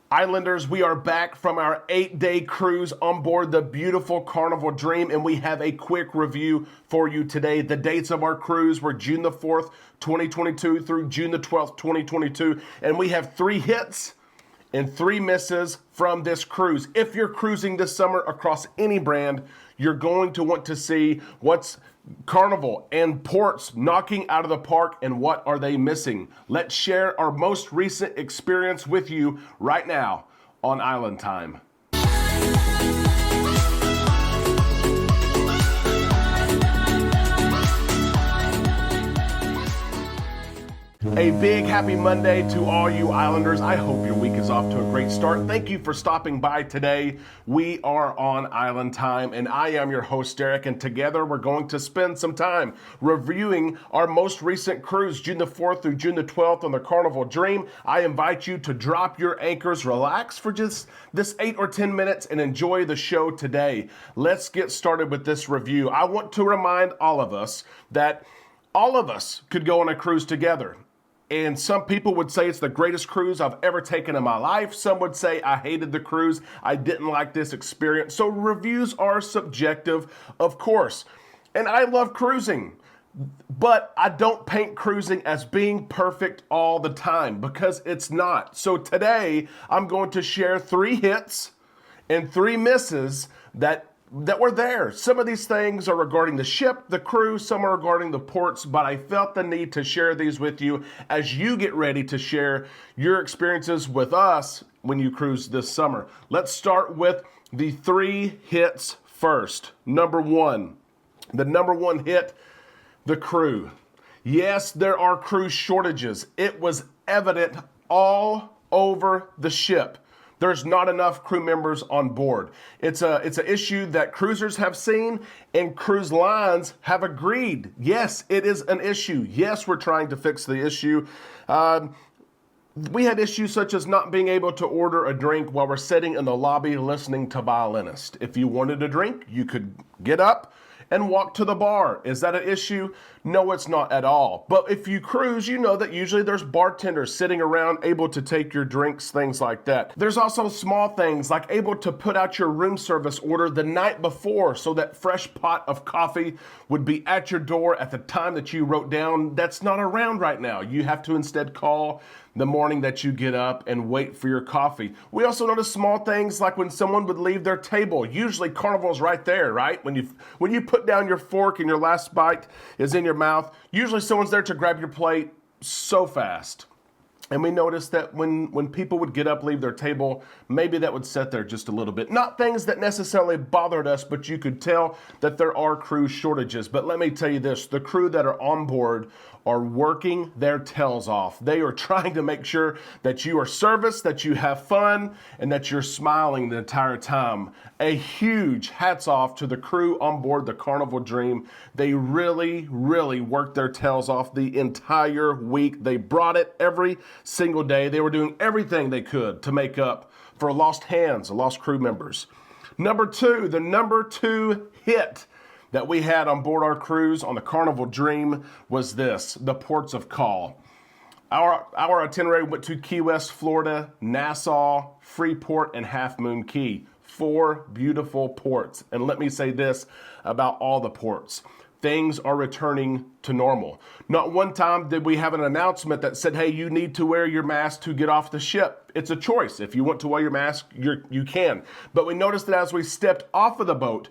Islanders, we are back from our 8-day cruise on board the beautiful Carnival Dream, and we have a quick review for you today. The dates of our cruise were June the 4th, 2022 through June the 12th, 2022, and we have 3 hits and 3 misses from this cruise. If you're cruising this summer across any brand, you're going to want to see what's Carnival and ports knocking out of the park and what are they missing. Let's share our most recent experience with you right now on Island Time. A big happy Monday to all you Islanders. I hope your week is off to a great start. Thank you for stopping by today. We are on Island Time, and I am your host, Derek, and together we're going to spend some time reviewing our most recent cruise, June the 4th through June the 12th on the Carnival Dream. I invite you to drop your anchors, relax for just this 8 or 10 minutes, and enjoy the show today. Let's get started with this review. I want to remind all of us that all of us could go on a cruise together. And some people would say it's the greatest cruise I've ever taken in my life. Some would say I hated the cruise. I didn't like this experience. So reviews are subjective, of course. And I love cruising. But I don't paint cruising as being perfect all the time because it's not. So today I'm going to share 3 hits and 3 misses that were there. Some of these things are regarding the ship, the crew, some are regarding the ports, but I felt the need to share these with you as you get ready to share your experiences with us when you cruise this summer. Let's start with the 3 hits first. Number 1, the number 1 hit, the crew. Yes, there are crew shortages. It was evident all over the ship. There's not enough crew members on board. It's an issue that cruisers have seen and cruise lines have agreed. Yes, it is an issue. Yes, we're trying to fix the issue. We had issues such as not being able to order a drink while we're sitting in the lobby listening to violinist. If you wanted a drink, you could get up and walk to the bar. Is that an issue? No, it's not at all. But if you cruise, you know that usually there's bartenders sitting around able to take your drinks, things like that. There's also small things like able to put out your room service order the night before so that fresh pot of coffee would be at your door at the time that you wrote down. That's not around right now. You have to instead call the morning that you get up and wait for your coffee. We also notice small things like when someone would leave their table. Usually Carnival's right there, right? When you put down your fork and your last bite is in your mouth, usually someone's there to grab your plate so fast. And we noticed that when people would get up, leave their table, maybe that would sit there just a little bit. Not things that necessarily bothered us, but you could tell that there are crew shortages. But let me tell you this, the crew that are on board are working their tails off. They are trying to make sure that you are serviced, that you have fun, and that you're smiling the entire time. A huge hats off to the crew on board the Carnival Dream. They really, really worked their tails off the entire week. They brought it every single day. They were doing everything they could to make up for lost hands, lost crew members. Number 2, the number 2 hit that we had on board our cruise on the Carnival Dream was this, the ports of call. Our itinerary went to Key West, Florida, Nassau, Freeport, and Half Moon Cay. 4 beautiful ports. And let me say this about all the ports. Things are returning to normal. Not one time did we have an announcement that said, hey, you need to wear your mask to get off the ship. It's a choice. If you want to wear your mask, you can. But we noticed that as we stepped off of the boat,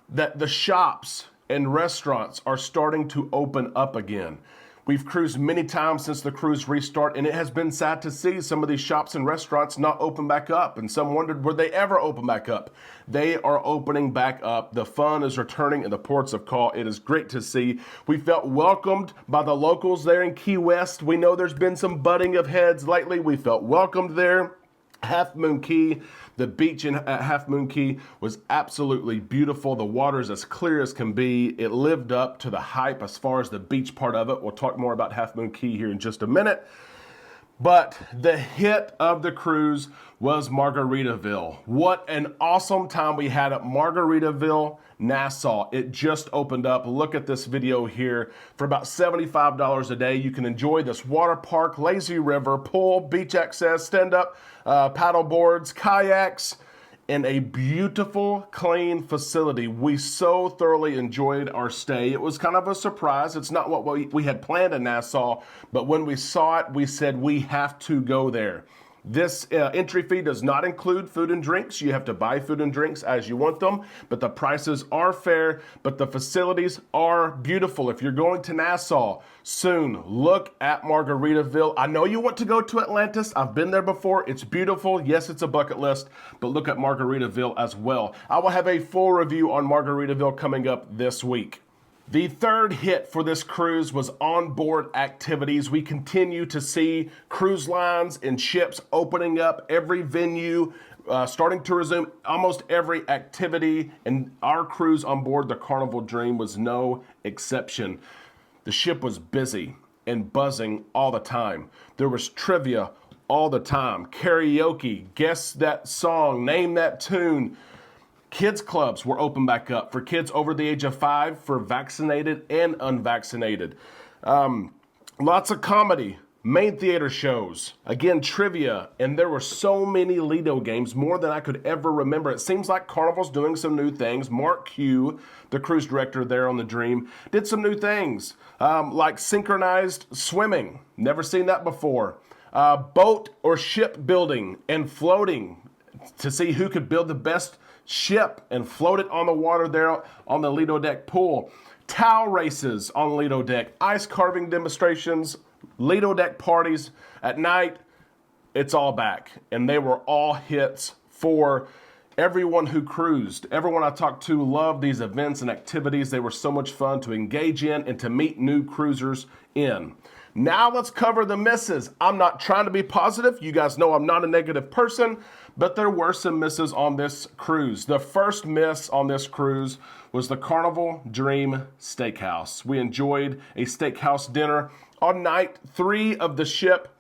that the shops and restaurants are starting to open up again. We've cruised many times since the cruise restart, and it has been sad to see some of these shops and restaurants not open back up. And some wondered, would they ever open back up? They are opening back up. The fun is returning in the ports of call. It is great to see. We felt welcomed by the locals there in Key West. We know there's been some butting of heads lately. We felt welcomed there. Half Moon Cay, the beach at Half Moon Cay was absolutely beautiful. The water is as clear as can be. It lived up to the hype as far as the beach part of it. We'll talk more about Half Moon Cay here in just a minute. But the hit of the cruise was Margaritaville. What an awesome time we had at Margaritaville, Nassau. It just opened up. Look at this video here. For about $75 a day, you can enjoy this water park, lazy river, pool, beach access, stand-up paddle boards, kayaks, in a beautiful, clean facility. We so thoroughly enjoyed our stay. It was kind of a surprise. It's not what we had planned in Nassau, but when we saw it, we said we have to go there. This entry fee does not include food and drinks. You have to buy food and drinks as you want them, but the prices are fair, but the facilities are beautiful. If you're going to Nassau soon, look at Margaritaville. I know you want to go to Atlantis. I've been there before. It's beautiful. Yes, it's a bucket list, but look at Margaritaville as well. I will have a full review on Margaritaville coming up this week. The third hit for this cruise was onboard activities. We continue to see cruise lines and ships opening up, every venue starting to resume almost every activity, and our cruise on board the Carnival Dream was no exception. The ship was busy and buzzing all the time. There was trivia all the time, karaoke, guess that song, name that tune. Kids clubs were open back up for kids over the age of 5, for vaccinated and unvaccinated. Lots of comedy, main theater shows, again, trivia, and there were so many Lido games, more than I could ever remember. It seems like Carnival's doing some new things. Mark Q, the cruise director there on the Dream, did some new things, like synchronized swimming. Never seen that before. Boat or ship building and floating to see who could build the best ship and float it on the water there on the Lido Deck pool. Towel races on Lido Deck, ice carving demonstrations, Lido Deck parties at night. It's all back, and they were all hits for everyone who cruised. Everyone I talked to loved these events and activities. They were so much fun to engage in and to meet new cruisers in. Now let's cover the misses. I'm not trying to be positive. You guys know I'm not a negative person, but there were some misses on this cruise. The first miss on this cruise was the Carnival Dream Steakhouse. We enjoyed a steakhouse dinner on night 3 of the ship,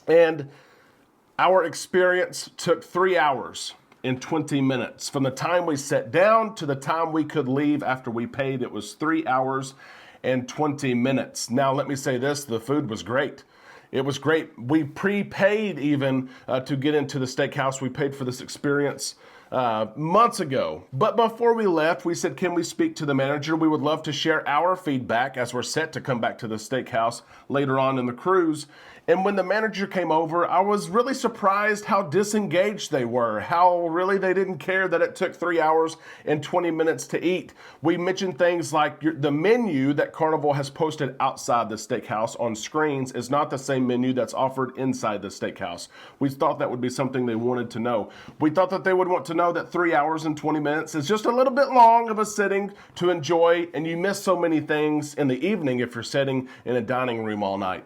and our experience took 3 hours and 20 minutes. From the time we sat down to the time we could leave after we paid, it was 3 hours and 20 minutes. Now, let me say this, the food was great. It was great. We prepaid even to get into the steakhouse. We paid for this experience months ago. But before we left, we said, can we speak to the manager? We would love to share our feedback as we're set to come back to the steakhouse later on in the cruise. And when the manager came over, I was really surprised how disengaged they were, how really they didn't care that it took 3 hours and 20 minutes to eat. We mentioned things like the menu that Carnival has posted outside the steakhouse on screens is not the same menu that's offered inside the steakhouse. We thought that would be something they wanted to know. We thought that they would want to know that 3 hours and 20 minutes is just a little bit long of a sitting to enjoy, and you miss so many things in the evening if you're sitting in a dining room all night.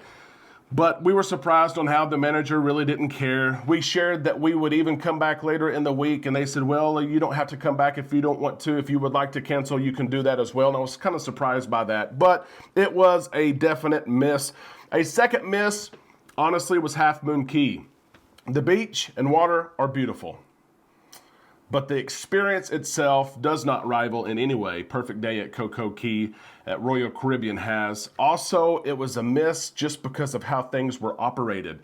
But we were surprised on how the manager really didn't care. We shared that we would even come back later in the week, and they said, well, you don't have to come back if you don't want to. If you would like to cancel, you can do that as well. And I was kind of surprised by that, but it was a definite miss. A second miss, honestly, was Half Moon Cay. The beach and water are beautiful, but the experience itself does not rival in any way Perfect Day at Coco Cay at Royal Caribbean has. Also, it was a miss just because of how things were operated.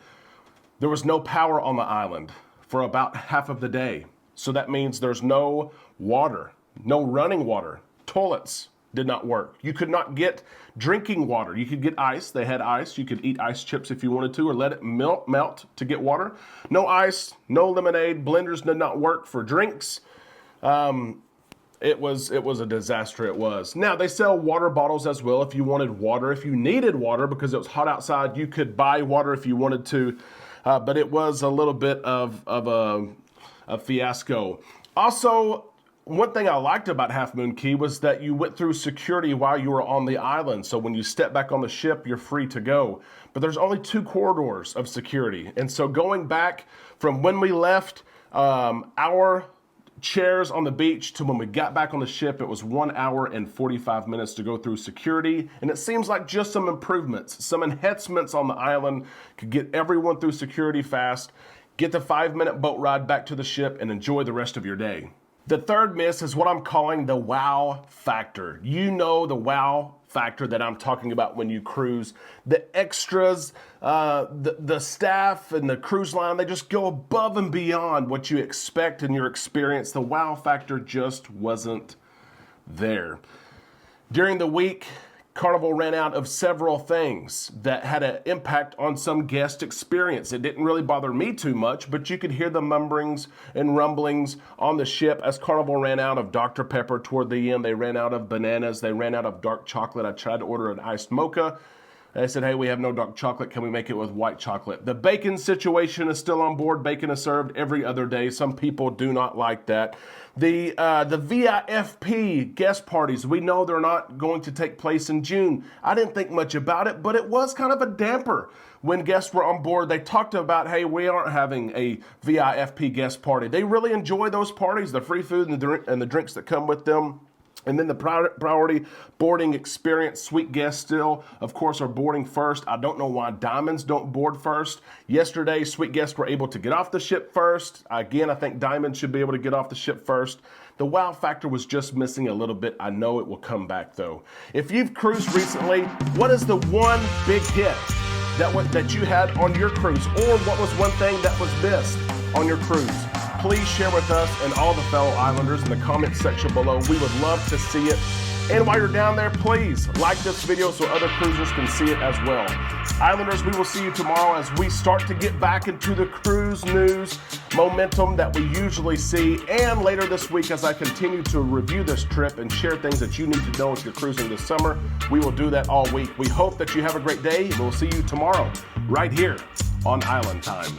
There was no power on the island for about half of the day. So that means there's no water, no running water. Toilets did not work. You could not get drinking water. You could get ice. They had ice. You could eat ice chips if you wanted to, or let it melt to get water. No ice, no lemonade. Blenders did not work for drinks. It was a disaster. It was. Now, they sell water bottles as well if you wanted water. If you needed water because it was hot outside, you could buy water if you wanted to. But it was a little bit of a fiasco. Also, one thing I liked about Half Moon Cay was that you went through security while you were on the island. So when you step back on the ship, you're free to go. But there's only 2 corridors of security. And so going back from when we left our chairs on the beach to when we got back on the ship, it was 1 hour and 45 minutes to go through security. And it seems like just some improvements, some enhancements on the island could get everyone through security fast, get the 5-minute boat ride back to the ship, and enjoy the rest of your day. The third miss is what I'm calling the wow factor. You know the wow factor that I'm talking about when you cruise. The extras, the staff and the cruise line, they just go above and beyond what you expect in your experience. The wow factor just wasn't there. During the week, Carnival ran out of several things that had an impact on some guest experience. It didn't really bother me too much, but you could hear the mumblings and rumblings on the ship as Carnival ran out of Dr. Pepper toward the end. They ran out of bananas. They ran out of dark chocolate. I tried to order an iced mocha. They said, hey, we have no dark chocolate. Can we make it with white chocolate? The bacon situation is still on board. Bacon is served every other day. Some people do not like that. The VIFP guest parties, we know they're not going to take place in June. I didn't think much about it, but it was kind of a damper when guests were on board. They talked about, hey, we aren't having a VIFP guest party. They really enjoy those parties, the free food and the drinks that come with them. And then the priority boarding experience, suite guests still, of course, are boarding first. I don't know why diamonds don't board first. Yesterday, suite guests were able to get off the ship first. Again, I think diamonds should be able to get off the ship first. The wow factor was just missing a little bit. I know it will come back, though. If you've cruised recently, what is the one big hit that you had on your cruise? Or what was one thing that was missed on your cruise? Please share with us and all the fellow islanders in the comment section below. We would love to see it. And while you're down there, please like this video so other cruisers can see it as well. Islanders, we will see you tomorrow as we start to get back into the cruise news momentum that we usually see, and later this week as I continue to review this trip and share things that you need to know if you're cruising this summer. We will do that all week. We hope that you have a great day, and we'll see you tomorrow right here on Island Time.